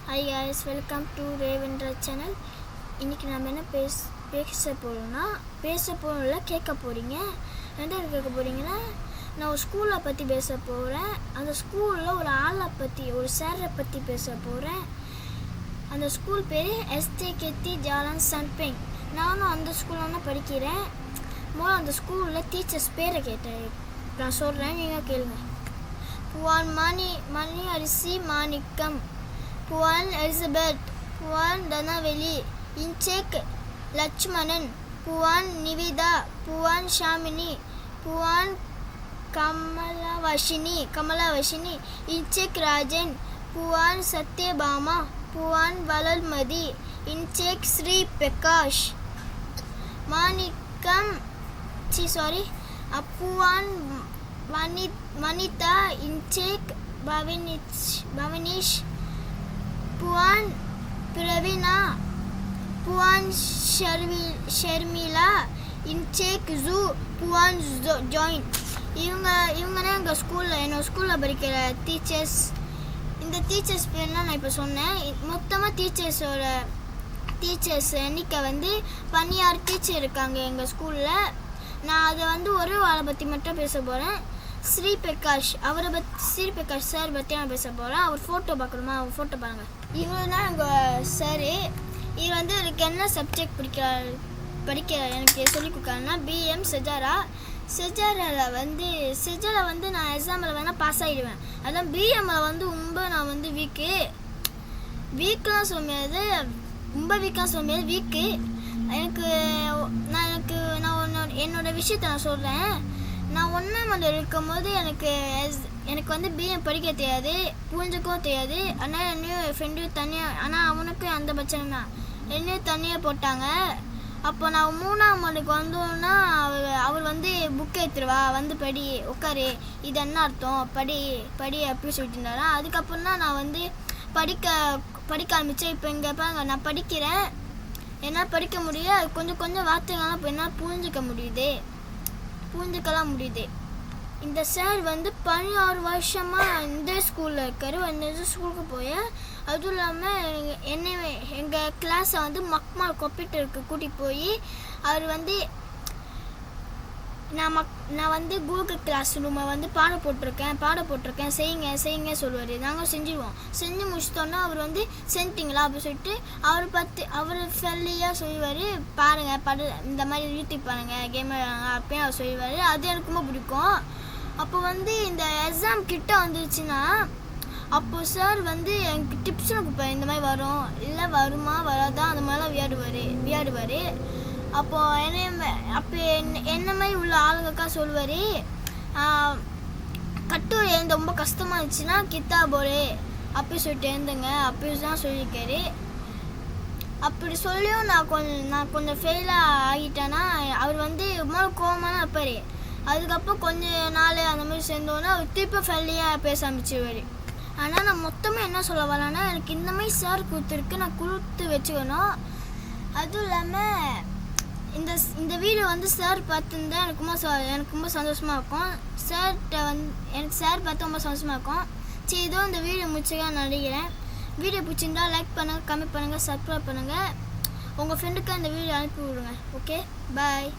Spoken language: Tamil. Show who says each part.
Speaker 1: Hi guys, welcome to Revendra channel. இன்றைக்கி நம்ம என்ன பேச போகிறோம்னா கேட்க போகிறீங்க. என்ன கேட்க போகிறீங்கன்னா, நான் ஒரு ஸ்கூலை பற்றி பேச போகிறேன். அந்த ஸ்கூலில் ஒரு ஆளை பற்றி, ஒரு சாரை பற்றி பேச போகிறேன். அந்த ஸ்கூல் பேர் எஸ்டேகேத்தி ஜாலன் சன்பெங். நானும் அந்த ஸ்கூலில் தான் படிக்கிறேன். அந்த ஸ்கூலில் டீச்சர்ஸ் பேரை கேட்டேன். நான் சொல்கிறேன், நீங்கள் கேளுங்க. புவான் மணி அரிசி மாணிக்கம், புவான் எலிசபெத், புவான் தனவெளி, இன்செக் லட்சுமணன், புவான் நிவிதா, புவான் ஷாமினி, புவான் கமலாவஷினி, இன்செக் ராஜன், புவான் சத்யபாமா, புவான் வளர்மதி, இன்செக் ஸ்ரீ பிரகாஷ், மாணிக்கம் புவான் வனிதா, இன்செக் பவனிஷ், புவான் பிரவீனா, புவான் ஷர்மிளா, இன்செக் ஜூ, புவான் ஜாயின். இவங்க தான் எங்கள் ஸ்கூலில், என்னோடய ஸ்கூலில் படிக்கிற டீச்சர்ஸ். இந்த டீச்சர்ஸ் பேர்லாம் நான் இப்போ சொன்னேன். மொத்தமாக டீச்சர்ஸ் எண்ணிக்கை 16 டீச்சர் இருக்காங்க எங்கள் ஸ்கூலில். நான் அதை ஒரு ஆளை பற்றி மட்டும் பேச போகிறேன். ஸ்ரீ பிரகாஷ் சார் பற்றி நான் பேச போகிறேன். அவர் ஃபோட்டோ பார்க்கணுமா? அவர் ஃபோட்டோ பாருங்கள். இவர் தான் எங்கள் சார். இவர் எனக்கு என்ன சப்ஜெக்ட் படிக்க எனக்கு சொல்லிக் கொடுக்குறாருன்னா பிஎம் செஜாரா. செஜாராவில் நான் எக்ஸாமில் வேணால் பாஸ் ஆகிடுவேன். அதான் பிஎம்மில் ரொம்ப நான் வீக்கெலாம் சொல்ல முடியாது, ரொம்ப வீக்கெலாம் சொல்ல முடியாது, வீக்கு. நான் என்னோடய விஷயத்தை நான் சொல்கிறேன். நான் 1ஆம் இருக்கும் போது எனக்கு பிஎம் படிக்க தெரியாது, புரிஞ்சுக்கவும் தெரியாது. ஆனால் என்னையும் என் ஃப்ரெண்டையும் தனியாக, ஆனால் அவனுக்கும் அந்த பிரச்சனை தான், என்னையும் தனியாக போட்டாங்க. அப்போ நான் 3ஆம் ஆண்டுக்கு வந்தோன்னா அவர் புக் எடுத்துருவா, படி, உட்காரு, இது என்ன அர்த்தம், படி அப்படி சொல்லிட்டு இருந்தாரா. அதுக்கப்புறம் தான் நான் படிக்க ஆரம்பித்தேன். இப்போ இங்கே பாருங்க, நான் படிக்கிறேன், என்னால் படிக்க முடியுது. அது கொஞ்சம் வார்த்தைகள்லாம் இப்போ என்னால் புரிஞ்சுக்கலாம் முடியுது. இந்த சார் 16 வருஷமாக இந்த ஸ்கூலில் இருக்கார். இந்த ஸ்கூலுக்கு போய், அதுவும் இல்லாமல் எங்கள் கிளாஸை மக்மால் கம்ப்யூட்டருக்கு கூட்டிகிட்டு போய் அவர் நான் கூகுள் கிளாஸ் ரூமை பாட போட்டிருக்கேன், செய்யுங்க சொல்லுவார். நாங்கள் செஞ்சுருவோம். செஞ்சு முடிச்சிட்டோன்னா அவர் செஞ்சிட்டிங்களா அப்படி சொல்லிட்டு அவர் ஃப்ரெண்ட்லியாக சொல்லுவார், பாருங்கள் இந்த மாதிரி யூடியூப் பாருங்கள், கேம் அப்படின்னு அவர் சொல்லுவார். அது எனக்கு ரொம்ப பிடிக்கும். அப்போ இந்த எக்ஸாம் கிட்ட வந்துருச்சுன்னா, அப்போது சார் எனக்கு டிப்ஸ்லாம் கொடுப்பாரு. இந்த மாதிரி வரும், இல்லை வருமா வராதா, அந்த மாதிரிலாம் விளையாடுவார். அப்போது என்ன மாதிரி உள்ள ஆளுங்கக்கா சொல்லுவார், கட்டுரை எழுந்த ரொம்ப கஷ்டமாக இருந்துச்சுன்னா கித்தாபோரே அப்படி சொல்லிட்டு எழுந்துங்க அப்படி தான் சொல்லியிருக்காரு. அப்படி சொல்லியும் நான் கொஞ்சம் ஃபெயிலாக ஆகிட்டேன்னா அவர் ரொம்ப கோவமாக தான் இருப்பார். அதுக்கப்புறம் கொஞ்ச நாள் அந்த மாதிரி சேர்ந்தோன்னா அவர் திருப்பி ஃப்ரெண்ட்லியாக பேச ஆரம்பிச்சிருவார். ஆனால் நான் மொத்தமாக என்ன சொல்ல வரேன்னா, எனக்கு இந்த மாதிரி சார் கொடுத்துருக்கு, நான் கொடுத்து வச்சுக்கணும். அதுவும் இல்லாமல் இந்த வீடியோ சார் பார்த்துருந்தா எனக்கு ரொம்ப சந்தோஷமாக இருக்கும். எனக்கு சார் பார்த்து ரொம்ப சந்தோஷமாக இருக்கும். சரி, இதோ இந்த வீடியோ முடிச்சுக்க நினைக்கிறேன். வீடியோ பிடிச்சிருந்தா லைக் பண்ணுங்கள், கமெண்ட் பண்ணுங்கள், சப்ஸ்கிரைப் பண்ணுங்கள். உங்கள் ஃப்ரெண்டுக்கு அந்த வீடியோ அனுப்பி விடுங்க. ஓகே, பாய்.